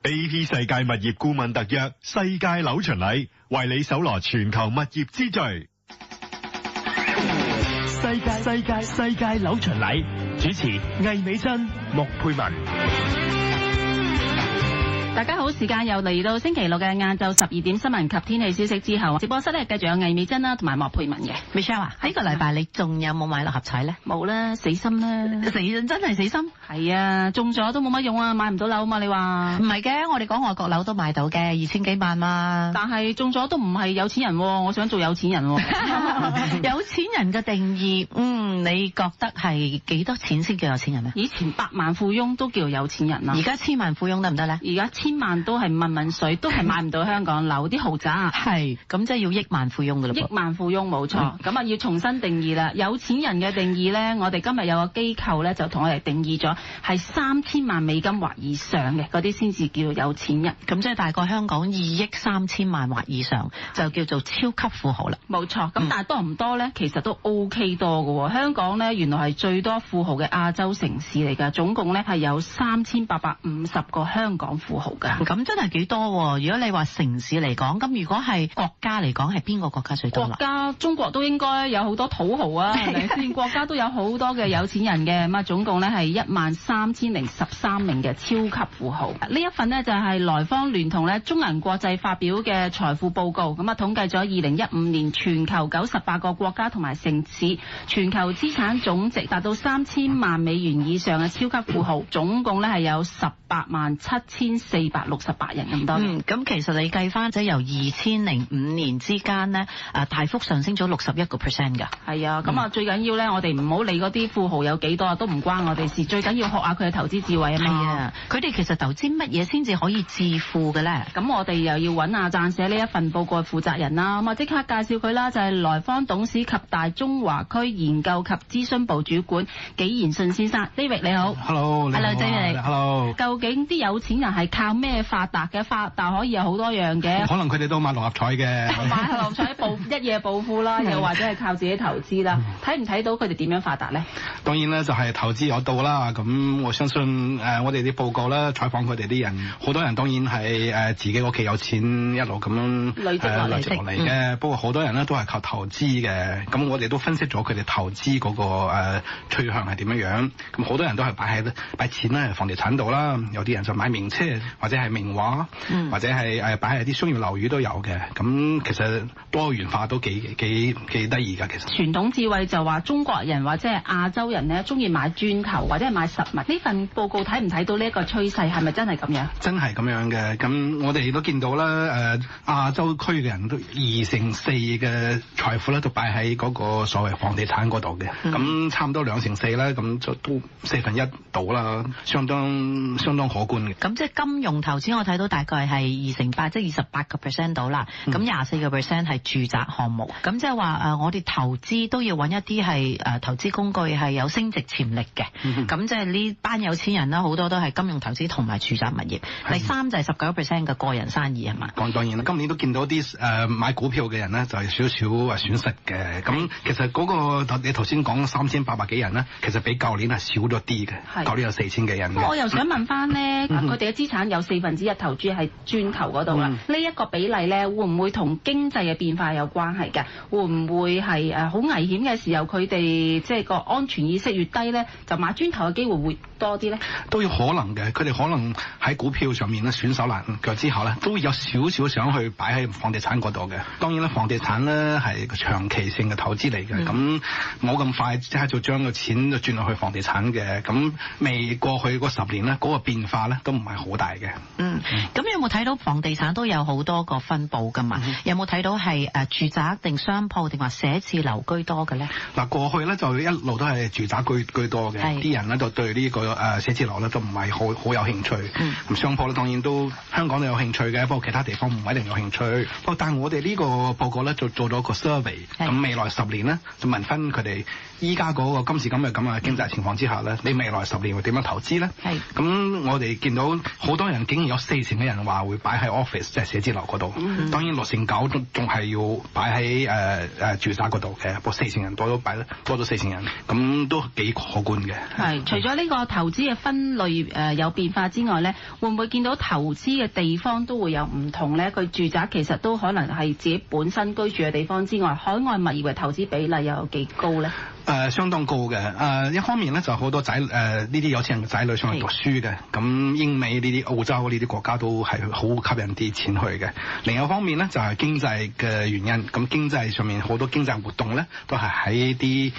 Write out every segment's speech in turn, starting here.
AP 世界物業顧問特約世界樓巡禮，為你搜羅全球物業之最。世界樓巡禮，主持魏美珍、莫佩文。大家好，時間又嚟到星期六嘅晏晝12點新聞及天氣消息之後，直播室咧繼續有魏美珍啦，同埋莫佩文嘅。Michelle 啊，呢個禮拜你仲有冇買六合彩咧？冇啦，死心啦！真係死心。係啊，中咗都冇乜用啊，買唔到樓嘛？你話？唔係嘅，我哋講外國樓都買到嘅，2000幾萬嘛。但係中咗都唔係有錢人，我想做有錢人。有錢人嘅定義，你覺得係幾多錢先叫有錢人啊？以前百萬富翁都叫有錢人啦。而家千萬富翁得唔得咧？而家千萬都係問水，都係買唔到香港樓啲豪宅啊。係，咁即係要億萬富翁噶啦。億萬富翁冇錯，咁啊要重新定義啦。有錢人嘅定義咧，我哋今日有個機構咧就同我哋定義咗，係3000萬美金或以上嘅嗰啲先至叫有錢人。咁即係大概香港2億3000萬或以上就叫做超級富豪啦。冇錯，咁但係多唔多咧？其實都 OK 多嘅喎。香港咧原來係最多富豪嘅亞洲城市嚟㗎，總共咧係有3850個香港富豪㗎。咁真係幾多喎？如果你話城市嚟講，咁如果係國家嚟講，係邊個國家最多啦？國家中國都應該有好多土豪啊，係咪先？國家都有好多嘅有錢人嘅，咁啊總共咧係13013名嘅超級富豪。呢一份呢，就係萊坊聯同咧中銀國際發表嘅財富報告，咁啊統計咗2015年全球98個國家同埋城市全球資產總值達到3000萬美元以上嘅超級富豪，總共咧係有187468人咁多。咁其實你計翻即係由2005年之間呢，大幅上升咗61%㗎。係啊，咁啊最緊要咧，我哋唔好理嗰啲富豪有幾多啊，都唔關我哋事。最緊要學下佢嘅投資智慧啊嘛。係啊，佢哋其實投資乜嘢先至可以致富嘅咧？咁我哋又要揾阿撰寫呢一份報告嘅負責人啦。咁啊即刻介紹佢啦，就係萊坊董事及大中華區研究及諮詢部主管紀賢信先生。David 你好。Hello， David。Hello。究竟啲有錢人係靠咩發達嘅？發達可以有好多樣嘅。可能佢哋都買六合彩嘅。買六合彩一夜暴富啦，又或者係靠自己投資啦。睇唔睇到佢哋點樣發達咧？當然咧，就係投資有道啦。咁我相信我哋啲報告咧，採訪佢哋啲人，好多人當然係自己屋企有錢一路咁樣累積落嚟嘅。不過好多人咧都係靠投資嘅。咁我哋都分析咗佢哋投資嗰個趨向係點樣。咁好多人都係擺錢咧房地產度啦，有啲人就買名車或者係名畫，或者係擺喺啲商業樓宇都有嘅。咁其實多元化都幾得意㗎。其實傳統智慧就話中國人或者係亞洲人咧，中意買磚頭或者係買實物。呢份報告睇唔睇到呢一個趨勢？係咪真係咁樣？真係咁樣嘅。咁我哋都見到啦，亞洲區嘅人都2/4嘅財富咧，都擺喺嗰個所謂房地產嗰度嘅。咁差唔多2/4啦，咁就都1/4到啦，相當可觀嘅。咁即係金融投資，我睇到大概係2/8，即係28% 到啦。咁24% 係住宅項目。咁即係話我哋投資都要揾一啲係投資工具係有升值潛力嘅。咁即係呢班有錢人啦，好多都係金融投資同埋住宅物業。第三就係19% 嘅個人生意係嘛？當然啦，今年都見到啲買股票嘅人咧，就係少少損失嘅。咁其實嗰個你頭先講3800幾人咧，其實比舊年係少咗啲嘅。舊年有4000幾人嘅。我又想問翻咧，佢哋嘅資產有1/4投注喺磚頭嗰度啦。呢一個比例咧，會唔會同經濟嘅變化有關係㗎？會唔會係好危險嘅時候，佢哋即係個安全意識越低咧，就買磚頭嘅機會會多啲咧？都有可能嘅，佢哋可能喺股票上面咧損手爛腳之後咧，都會有少少想去擺喺房地產嗰度嘅。當然啦，房地產咧係個長期性嘅投資嚟嘅，咁冇咁快即係就將個錢就轉落去房地產嘅。咁未過去嗰10年咧，嗰個變化咧都唔係好大嘅。咁有冇睇到房地產都有好多個分佈㗎嘛？有冇睇到係住宅定商鋪定話寫字樓居多嘅咧？嗱，過去咧就一路都係住宅居多嘅，啲人咧就對呢個寫字樓咧都唔係好有興趣。咁商鋪咧當然都香港都有興趣嘅，不過其他地方唔一定有興趣。不過但係我哋呢個報告咧就做咗個 survey，咁未來10年咧就問翻佢哋依家嗰個今時今日咁嘅經濟情況之下咧，你未來10年會點樣投資咧？咁我哋見到好多人竟然有40%嘅人話會擺喺 office 即係寫字樓嗰度。當然6/9仲係要擺喺住宅嗰度嘅，不過40%人多咗40%人，咁都幾可觀嘅。除咗呢個投投資嘅分類有變化之外咧，會唔會見到投資嘅地方都會有唔同咧？佢住宅其實都可能係自己本身居住嘅地方之外，海外物業嘅投資比例又有幾高咧？相當高嘅。一方面咧就好多呢啲有錢人嘅仔女上去讀書嘅，咁英美呢啲澳洲呢啲國家都係好吸引啲錢去嘅。另一方面咧就係經濟嘅原因，咁經濟上面好多經濟活動咧都係喺啲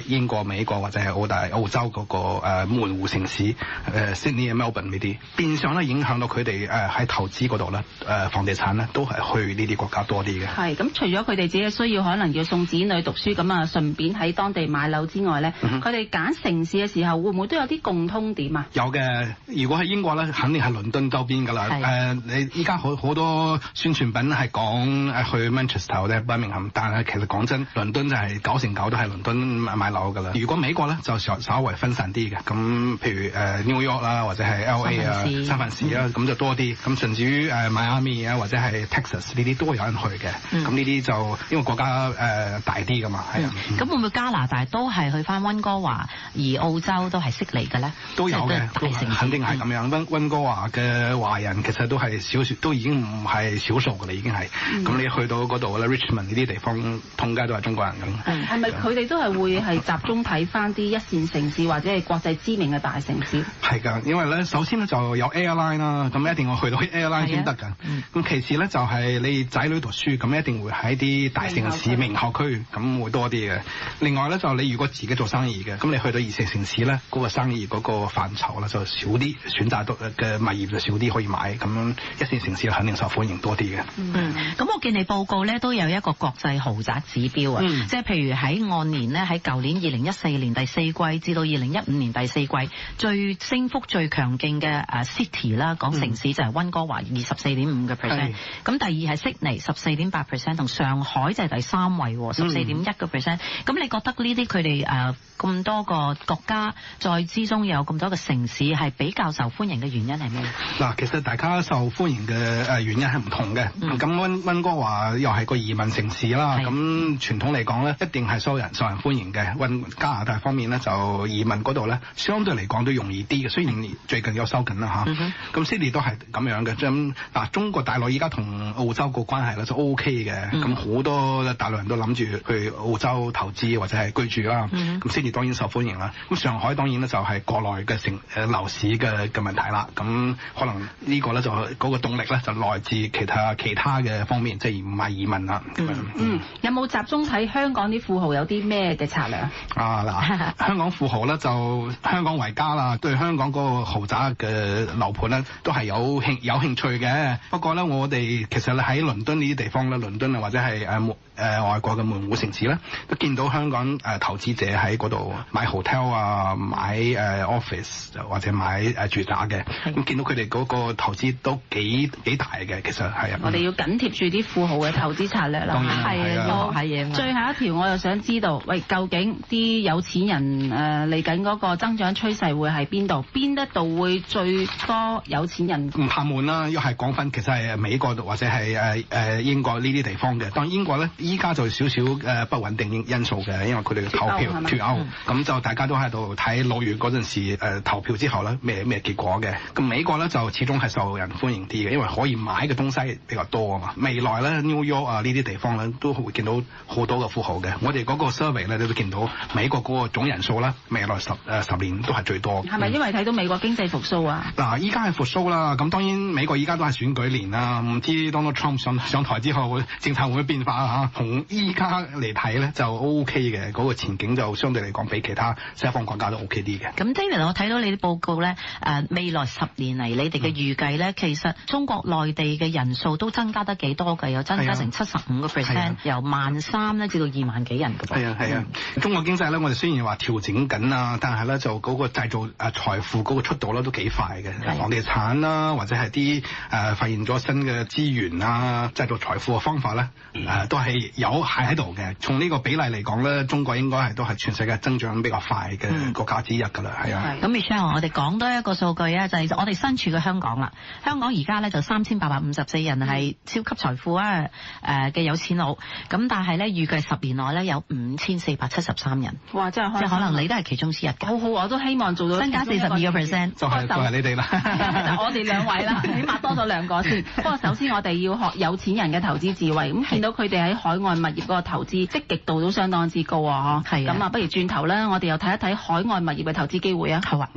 英國、美國或者係澳洲嗰個門戶城市Sydney、Melbourne 呢啲，變相咧影響到佢哋喺投資嗰度咧房地產咧都係去呢啲國家多啲嘅。係咁，除咗佢哋自己嘅需要，可能要送子女讀書咁啊，順便喺當地買樓之外咧，佢哋揀城市嘅時候會唔會都有啲共通點啊？有嘅，如果喺英國咧，肯定係倫敦周邊㗎啦。你依家好多宣傳品係講去 Manchester 或者 Birmingham， 但係其實講真，倫敦就係9成9都係倫敦買樓㗎啦。如果美國咧就稍微分散啲嘅，咁譬如New York 啦，或者係 LA 啊、三藩市啊，咁就多啲。咁甚至於Miami 啊，或者係 Texas 呢啲都會有人去嘅。咁呢啲就因為國家大啲㗎嘛，係啊。咁會唔會加拿大都係去翻溫哥華，而澳洲都係悉尼嘅咧？都有嘅，肯定係咁樣。溫哥華嘅華人其實都係少數，都已經唔係少數㗎啦，已經係。咁你去到嗰度咧 ，Richmond 呢啲地方，通街都係中國人咁。係咪佢哋都係會係集中睇翻啲一線城市或者係國際知名嘅大城市？係㗎，因為咧首先咧就有 airline 啦，咁一定要去到 airline 先得㗎。咁其次咧就係你仔女讀書，咁一定會喺啲大城市名校區，咁會多啲嘅。另外咧就你如果自己做生意嘅，咁你去到二線城市咧，嗰個生意嗰個範疇咧就少啲，選擇到嘅物業就少啲可以買，咁樣一線城市肯定受歡迎多啲嘅。咁我見你報告咧都有一個國際豪宅指標啊，即係譬如喺按年咧喺舊年2014年第四季至到2015年第四季，最升幅最強勁嘅city 啦，講城市就係溫哥華24.5%，咁第二係悉尼14.8%，同上海就係第三位14.1%。咁你覺得呢啲佢哋咁多個國家在之中有咁多個城市係比較受歡迎嘅原因係咩？嗱，其實大家受歡迎嘅原因係唔同嘅。咁溫哥華又係個移民城市啦，咁傳統嚟講咧，一定係受人歡迎嘅。加拿大方面咧，就移民嗰度咧，相對嚟講都容易啲嘅。雖然最近有收緊啦嚇，咁悉尼都係咁樣嘅。咁嗱，中國大陸依家同澳洲個關係咧就 OK 嘅，咁好多大陸人都諗住去澳洲投資或者係居住啦。咁悉尼當然受歡迎啦。咁上海當然咧就係國內嘅樓市嘅問題啦。咁可能呢個咧就嗰個動力咧就來自其他嘅方面，即係唔係移民啦。有冇集中睇香港啲富豪有啲咩嘅策略啊？嗱，香港富豪咧就香港為家啦，對香港嗰個豪宅嘅樓盤咧都係有興趣嘅。不過咧，我哋其實喺倫敦呢啲地方咧，倫敦啊或者係外國嘅門戶城市咧，都見到香港投資者喺嗰度買 hotel 啊，買office 或者買住宅嘅。咁見到佢哋嗰個投資都幾大嘅，其實係啊。我哋要緊貼住啲富豪嘅投資策略啦。當然係啊，要學下嘢嘛。最後一條我又想知道，喂，究竟啲有錢人嚟緊嗰個增長趨勢會喺邊度？邊一度會最多有錢人？唔怕悶啦，因為係講翻其實係美國或者係英國呢啲地方嘅。當然英國咧，依家就少少不穩定因素嘅，因為佢哋投票脫歐，咁就大家都喺度睇6月嗰陣時投票之後咧咩結果嘅。咁美國咧就始終係受人歡迎啲嘅，因為可以買嘅東西比較多啊嘛。未來咧 New York 啊呢啲地方咧都會見到好多嘅富豪嘅。我哋嗰個 survey 咧都見到美國嗰個總人數咧未來10年都係最多。係咪因為睇到美國經濟復甦啊？嗱，依家係復甦啦。咁當然美國依家都係選舉年啦，唔知 Donald Trump 上台之後政策會唔會變化嚇？從依家嚟睇咧就 OK 嘅，嗰個前景就相對嚟講比其他西方國家都 OK 啲嘅。咁 David， 我睇到你啲報告咧，未來10年嚟你哋嘅預計咧，其實中國內地嘅人數都增加得幾多嘅，有增加成75%，由13,000咧至到2萬幾人嘅噃。係啊，中國經濟咧，我哋雖然話調整緊啊，但係咧就嗰個製造財富嗰個速度咧都幾快嘅。房地產啦，或者係啲發現咗新嘅資源啊，製造財富嘅方法咧，都係有喺度嘅。從呢個比例嚟講咧，中國國應該都係全世界增長比較快嘅國家之一㗎啦，係啊。咁 Michelle，我哋講多一個數據啊，就係我哋身處嘅香港啦。香港而家咧就3854人係超級財富啊嘅有錢佬，咁但係咧預計10年內咧有5473人。哇！真係即係可能你都係其中之一嘅。好好，我都希望做到增加42%，就係你哋啦。我哋兩位啦，起碼多咗2個先。不過首先我哋要學有錢人嘅投資智慧，咁見到佢哋喺海外物業嗰個投資積極度都相當之高啊！嗬。係。咁啊，不如轉頭咧，我哋又睇一睇海外物業嘅投資機會啊。好啊。